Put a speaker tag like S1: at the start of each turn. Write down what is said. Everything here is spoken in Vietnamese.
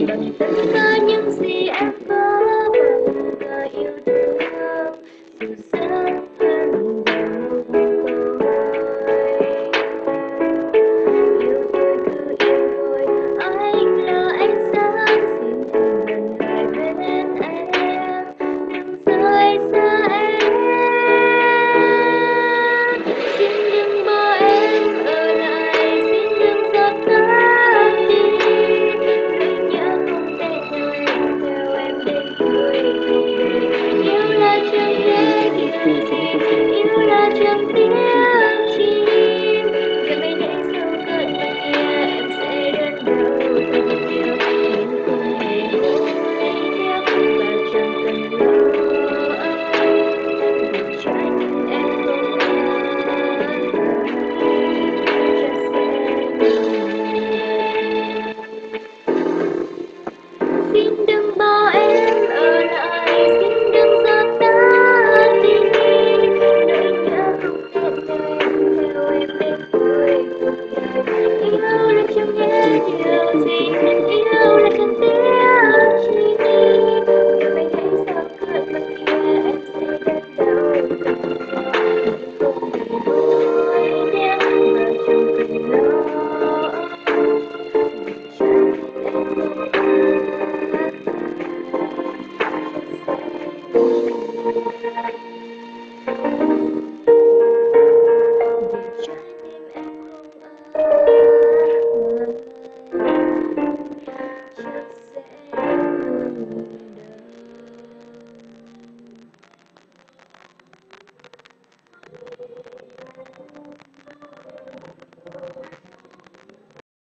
S1: bằng tất cả những gì em có bằng cả yêu thương dịu dàng hơn một câu yêu thôi cứ yêu thôi anh là ánh sáng xin đừng ngần ngại bên em đừng rời xa em xin đừng bỏ em ở lại xin đừng giọt tan đi nỗi nhớ không thể theo em đến cuối cuộc đời yêu là chẳng thể yêu là chẳng tiếng chim giờ mấy nỗi sâu cơn mưa em sẽ đơn đau thật nhiều nhưng không hề hối tiếc và chẳng cần lo âu vì trái tim em không ai xin đừng bỏ em ở lại xin đừng giọt tan đi nỗi nhớ không thể theo em đến cuối cuộc đời yêu là chẳng nhớ điều gì nên yêu là chẳng tiếc